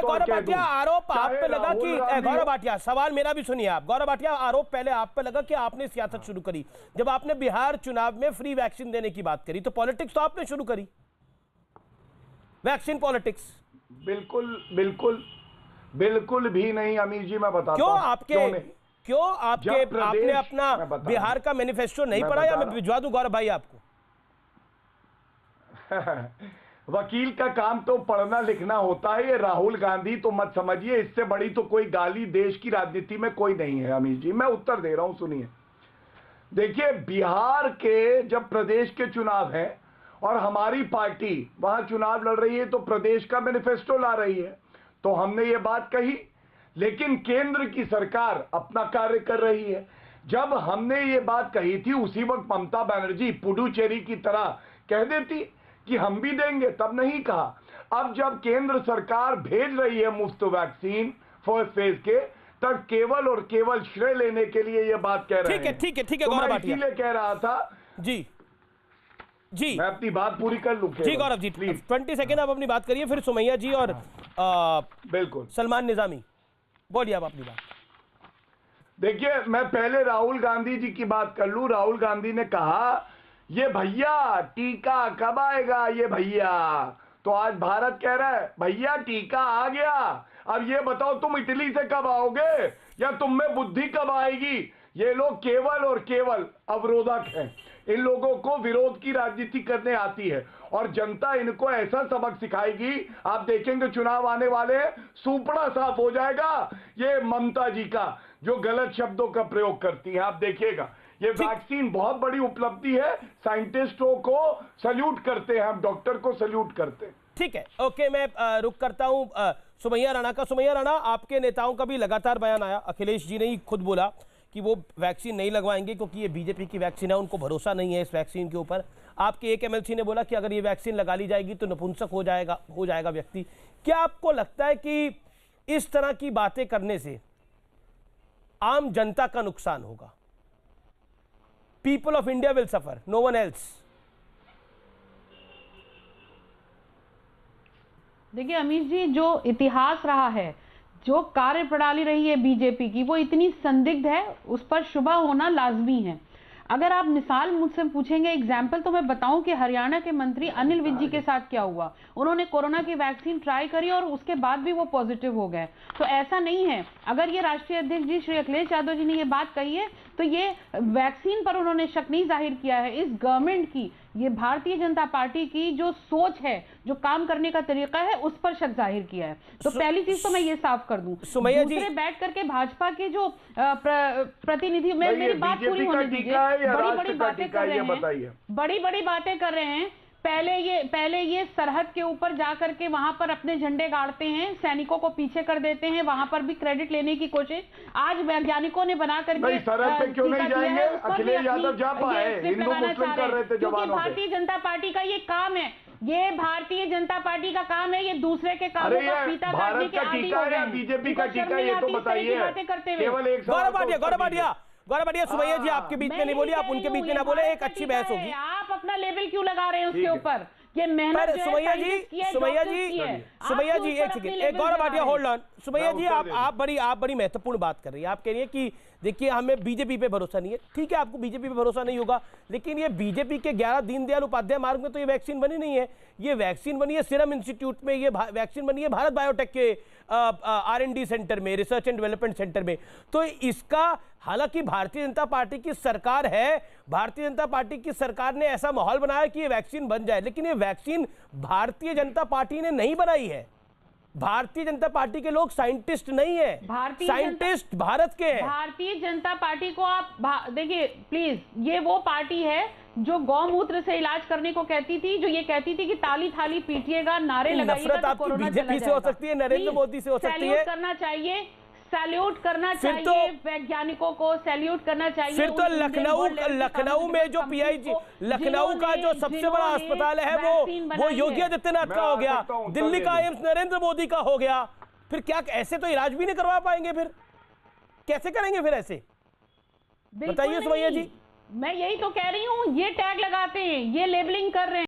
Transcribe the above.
गौरव भाटिया, आरोप आप पे लगा कि गौरव भाटिया, सवाल मेरा भी सुनिए आप। गौरव भाटिया, आरोप पहले आप पे लगा कि आपने सियासत शुरू करी जब आपने बिहार चुनाव में फ्री वैक्सीन देने की बात करी, तो पॉलिटिक्स तो आपने शुरू करी, वैक्सीन पॉलिटिक्स। बिल्कुल बिल्कुल बिल्कुल भी नहीं अमीर जी, मैं बताता क्यों हूं आपने अपना बिहार का मैनिफेस्टो नहीं पढ़ा, या मैं भिजवा दूं गौरव भाई आपको? वकील का काम तो पढ़ना लिखना होता है, ये राहुल गांधी तो मत समझिए, इससे बड़ी तो कोई गाली देश की राजनीति में कोई नहीं है अमीर जी। मैं उत्तर दे रहा हूं, सुनिए। देखिए, बिहार के जब प्रदेश के चुनाव हैं और हमारी पार्टी वहां चुनाव लड़ रही है तो प्रदेश का मैनिफेस्टो ला रही है, तो हमने ये बात कही, लेकिन केंद्र की सरकार अपना कार्य कर रही है। जब हमने ये बात कही थी उसी वक्त ममता बनर्जी पुडुचेरी की तरह कह देती कि हम भी देंगे, तब नहीं कहा। अब जब केंद्र सरकार भेज रही है मुफ्त वैक्सीन फर्स्ट फेज के, तब केवल और केवल श्रेय लेने के लिए ये बात कह रहे हैं। ठीक है तो मैं इसीलिए कह रहा था जी मैं अपनी बात पूरी कर लूं जी गौरव जी, प्लीज 20 सेकेंड आप अपनी बात करिए, फिर सुमैया जी और बिल्कुल सलमान निजामी बोलिए आप अपनी बात। देखिए, मैं पहले राहुल गांधी जी की बात कर लूं। राहुल गांधी ने कहा, ये भैया टीका कब आएगा ये भैया, तो आज भारत कह रहा है भैया टीका आ गया, अब ये बताओ तुम इटली से कब आओगे या तुम में बुद्धि कब आएगी। ये लोग केवल और केवल अवरोधक हैं, इन लोगों को विरोध की राजनीति करने आती है और जनता इनको ऐसा सबक सिखाएगी, आप देखेंगे चुनाव आने वाले हैं, सूपड़ा साफ हो जाएगा ये ममता जी का जो गलत शब्दों का प्रयोग करती है। आप देखिएगा, ये वैक्सीन बहुत बड़ी उपलब्धि है, साइंटिस्टों को सल्यूट करते हैं हम, डॉक्टर को सल्यूट करते हैं। ठीक है, ओके, मैं रुक करता हूं सुमैया राणा का। सुमैया राणा, आपके नेताओं का भी लगातार बयान आया, अखिलेश जी ने ही खुद बोला कि वो वैक्सीन नहीं लगवाएंगे क्योंकि ये बीजेपी की वैक्सीन है, उनको भरोसा नहीं है इस वैक्सीन के ऊपर। आपके एक एमएलसी ने बोला कि अगर ये वैक्सीन लगा ली जाएगी तो नपुंसक हो जाएगा व्यक्ति। क्या आपको लगता है कि इस तरह की बातें करने से आम जनता का नुकसान होगा? People of India will suffer, no one else. देखिए अमीर जी, जो इतिहास रहा है, जो कार्य प्रणाली रही है बीजेपी की, वो इतनी संदिग्ध है, उस पर शुबा होना लाजमी है। अगर आप मिसाल मुझसे पूछेंगे, एग्जाम्पल, तो मैं बताऊं कि हरियाणा के मंत्री अनिल विज जी के साथ क्या हुआ। उन्होंने कोरोना की वैक्सीन ट्राई करी और उसके बाद भी वो पॉजिटिव हो गए। तो ऐसा नहीं है, अगर ये राष्ट्रीय अध्यक्ष जी श्री अखिलेश यादव जी ने ये बात कही है तो ये वैक्सीन पर उन्होंने शक नहीं जाहिर किया है। इस गवर्नमेंट की, ये भारतीय जनता पार्टी की जो सोच है, जो काम करने का तरीका है, उस पर शक जाहिर किया है। तो पहली चीज तो मैं ये साफ कर दूं। दूसरे बैठ करके भाजपा के जो प्रतिनिधि, मेरी बात पूरी होने दीजिए, बड़ी बड़ी बातें कर रहे हैं, बड़ी बड़ी बातें कर रहे हैं। पहले ये सरहद के ऊपर जाकर के वहां पर अपने झंडे गाड़ते हैं, सैनिकों को पीछे कर देते हैं, वहां पर भी क्रेडिट लेने की कोशिश आज वैज्ञानिकों ने बना करके सरहद पे क्यों नहीं जाएंगे? अखिलेश यादव जा पाए, हिंदू मुस्लिम कर रहे थे जवानों पे। भारतीय जनता पार्टी का ये काम है, ये भारतीय जनता पार्टी का काम है, ये दूसरे के कामों का फीता काटने के आदी हो गए हैं। बीजेपी का टीका ये तो बताइए। केवल एक गौरव भाटिया, सुमैया जी आपके बीच में नहीं बोली, आप उनके बीच में ना बोले, एक अच्छी बहस होगी। आप अपना लेबल क्यों लगा रहे हैं उसके ऊपर? ये मेहनत सुमैया जी एक second, Gaurav Bhatia hold on. Sumaiya ji, आप बड़ी महत्वपूर्ण बात कर रही है। आप कह रही है कि देखिए हमें बीजेपी पे भरोसा नहीं है। ठीक है, आपको बीजेपी पे भरोसा नहीं होगा, लेकिन ये बीजेपी के 11 दीनदयाल उपाध्याय मार्ग में तो ये वैक्सीन बनी नहीं है। ये वैक्सीन बनी है सीरम इंस्टीट्यूट में, ये वैक्सीन बनी है भारत बायोटेक के R&D सेंटर में, रिसर्च एंड डेवलपमेंट सेंटर में। तो इसका, हालांकि भारतीय जनता पार्टी की सरकार है, भारतीय जनता पार्टी की सरकार ने ऐसा माहौल बनाया कि ये वैक्सीन बन जाए, लेकिन ये वैक्सीन भारतीय जनता पार्टी ने नहीं बनाई है। भारतीय जनता पार्टी के लोग साइंटिस्ट नहीं है, साइंटिस्ट भारत के हैं। भारतीय जनता पार्टी को आप देखिए प्लीज, ये वो पार्टी है जो गौमूत्र से इलाज करने को कहती थी, जो ये कहती थी कि ताली थाली पीटिएगा, नारे लगाइएगा तो कोरोना चला बीजेपी से हो सकती है, नरेंद्र मोदी से हो सकती है। करना चाहिए, सैल्यूट करना चाहिए वैज्ञानिकों को, सैल्यूट करना चाहिए। फिर तो लखनऊ में जो पीआईजी, लखनऊ का जो सबसे बड़ा अस्पताल है वो योगी आदित्यनाथ का हो गया, दिल्ली का एम्स नरेंद्र मोदी का हो गया। फिर क्या ऐसे तो इलाज भी नहीं करवा पाएंगे? फिर कैसे करेंगे फिर ऐसे? बताइए सुमैया जी। मैं यही तो कह रही हूँ, ये टैग लगाते हैं, ये लेबलिंग कर रहे हैं।